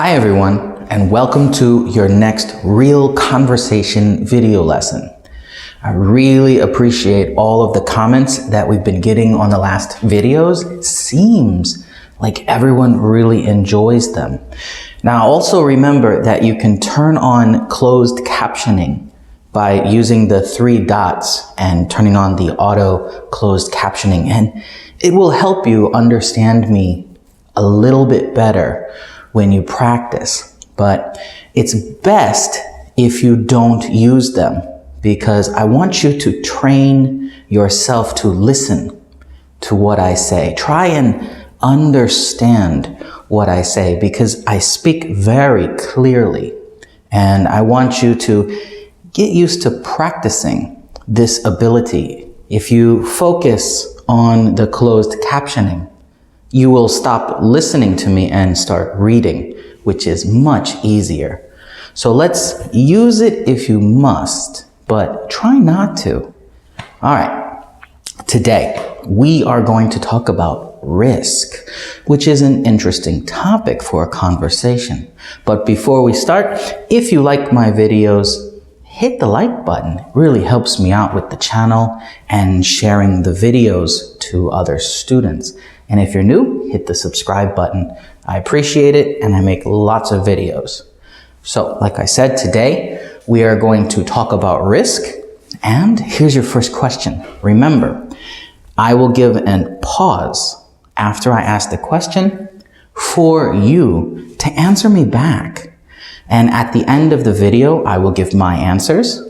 Hi everyone, and welcome to your next Real Conversation video lesson. I really appreciate all of the comments that we've been getting on the last videos. It seems like everyone really enjoys them. Now also remember that you can turn on closed captioning by using the 3 dots and turning on the auto closed captioning, and it will help you understand me a little bit better when you practice. But it's best if you don't use them, because I want you to train yourself to listen to what I say. Try and understand what I say, because I speak very clearly, and I want you to get used to practicing this ability. If you focus on the closed captioning, you will stop listening to me and start reading, which is much easier. So let's use it if you must, but try not to. All right, today we are going to talk about risk, which is an interesting topic for a conversation. But before we start, if you like my videos, hit the like button. It really helps me out with the channel and sharing the videos to other students. And if you're new, hit the subscribe button. I appreciate it, and I make lots of videos. So, like I said, today we are going to talk about risk. And here's your first question. Remember, I will give a pause after I ask the question for you to answer me back. And at the end of the video, I will give my answers.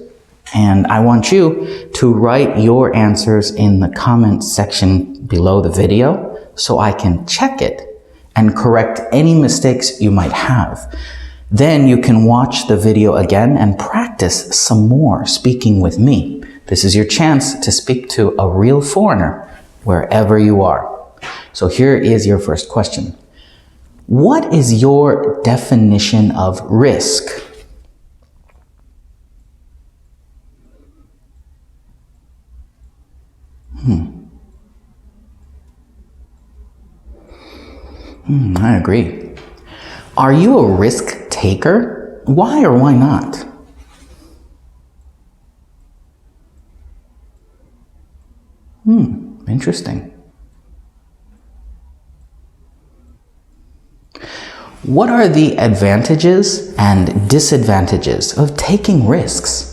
And I want you to write your answers in the comment section below the video, so I can check it and correct any mistakes you might have. Then you can watch the video again and practice some more speaking with me. This is your chance to speak to a real foreigner wherever you are. So here is your first question. What is your definition of risk? I agree. Are you a risk taker? Why or why not? Interesting. What are the advantages and disadvantages of taking risks?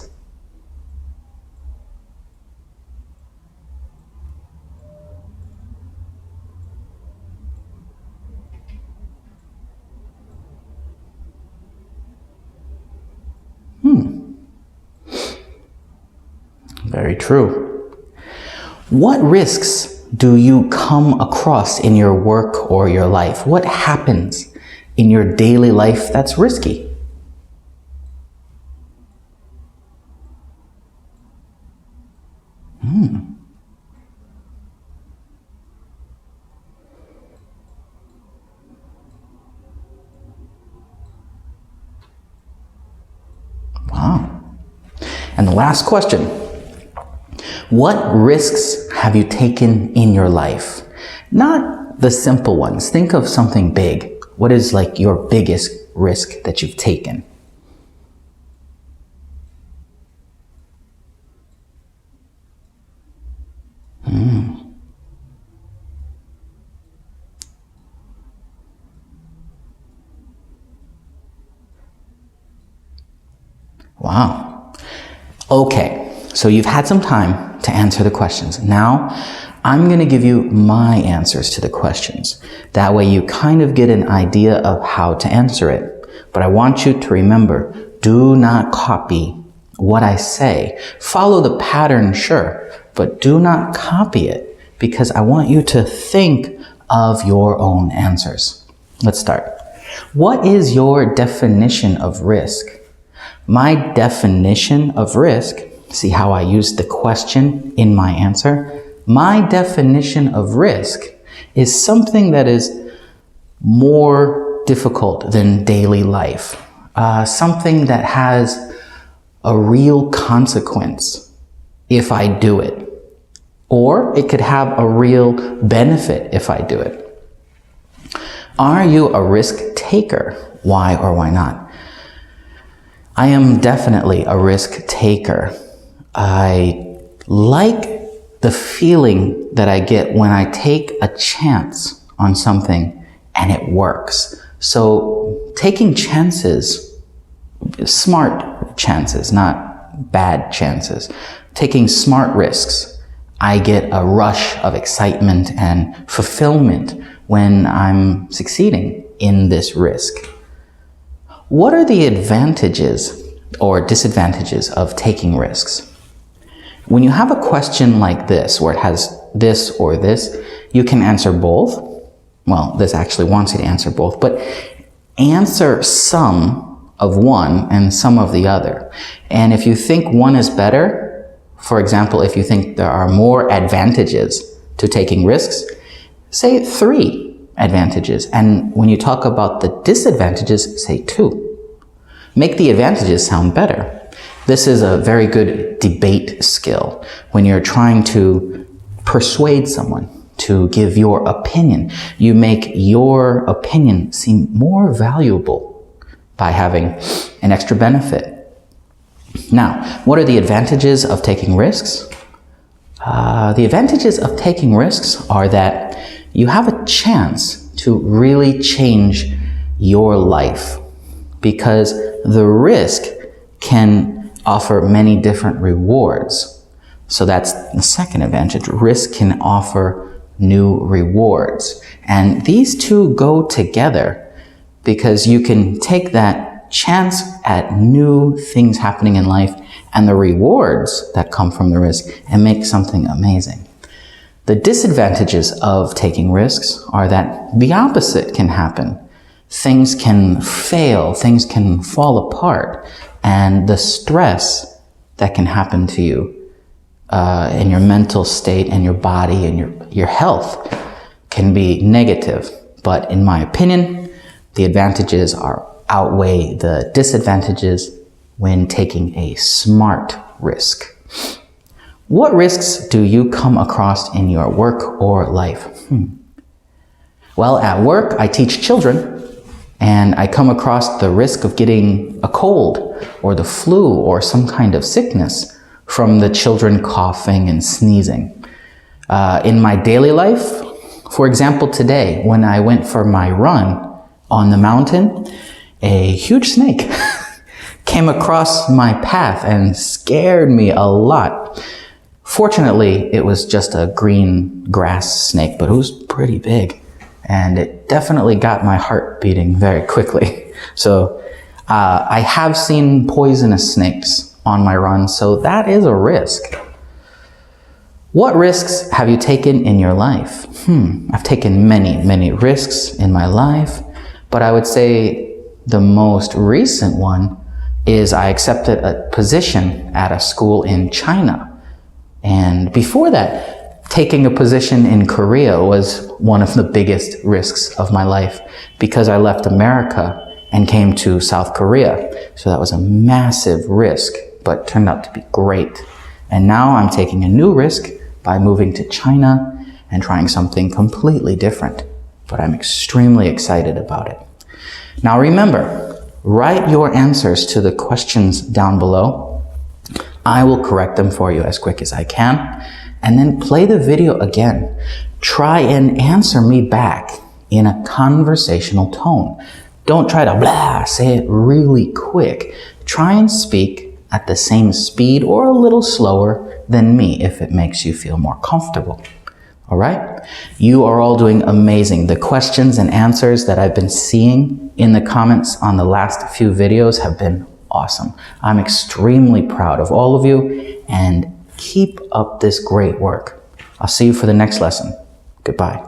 Very true. What risks do you come across in your work or your life? What happens in your daily life that's risky? Wow. And the last question. What risks have you taken in your life? Not the simple ones. Think of something big. What is like your biggest risk that you've taken? Wow. Okay, so you've had some time to answer the questions. Now, I'm going to give you my answers to the questions. That way you kind of get an idea of how to answer it. But I want you to remember, do not copy what I say. Follow the pattern, sure, but do not copy it, because I want you to think of your own answers. Let's start. What is your definition of risk? My definition of risk, see how I used the question in my answer? My definition of risk is something that is more difficult than daily life. Something that has a real consequence if I do it. Or it could have a real benefit if I do it. Are you a risk taker? Why or why not? I am definitely a risk taker. I like the feeling that I get when I take a chance on something and it works. So taking chances, smart chances, not bad chances, taking smart risks, I get a rush of excitement and fulfillment when I'm succeeding in this risk. What are the advantages or disadvantages of taking risks? When you have a question like this, where it has this or this, you can answer both. Well, this actually wants you to answer both, but answer some of one and some of the other. And if you think one is better, for example, if you think there are more advantages to taking risks, say 3 advantages. And when you talk about the disadvantages, say 2. Make the advantages sound better. This is a very good debate skill when you're trying to persuade someone to give your opinion. You make your opinion seem more valuable by having an extra benefit. Now, what are the advantages of taking risks? The advantages of taking risks are that you have a chance to really change your life, because the risk can offer many different rewards. So that's the second advantage. Risk can offer new rewards. And these two go together because you can take that chance at new things happening in life and the rewards that come from the risk and make something amazing. The disadvantages of taking risks are that the opposite can happen. Things can fail, things can fall apart, and the stress that can happen to you in your mental state and your body and your health can be negative. But in my opinion, the advantages outweigh the disadvantages when taking a smart risk. What risks do you come across in your work or life? Well, at work, I teach children, and I come across the risk of getting a cold or the flu or some kind of sickness from the children coughing and sneezing. In my daily life, for example, today, when I went for my run on the mountain, a huge snake came across my path and scared me a lot. Fortunately, it was just a green grass snake, but it was pretty big. And it definitely got my heart beating very quickly. So I have seen poisonous snakes on my run, so that is a risk. What risks have you taken in your life? I've taken many risks in my life, but I would say the most recent one is I accepted a position at a school in China. And before that, taking a position in Korea was one of the biggest risks of my life because I left America and came to South Korea. So that was a massive risk, but turned out to be great. And now I'm taking a new risk by moving to China and trying something completely different. But I'm extremely excited about it. Now remember, write your answers to the questions down below. I will correct them for you as quick as I can. And then play the video again. Try and answer me back in a conversational tone. Don't try to blah, say it really quick. Try and speak at the same speed or a little slower than me if it makes you feel more comfortable. All right? You are all doing amazing. The questions and answers that I've been seeing in the comments on the last few videos have been awesome. I'm extremely proud of all of you, and keep up this great work. I'll see you for the next lesson. Goodbye.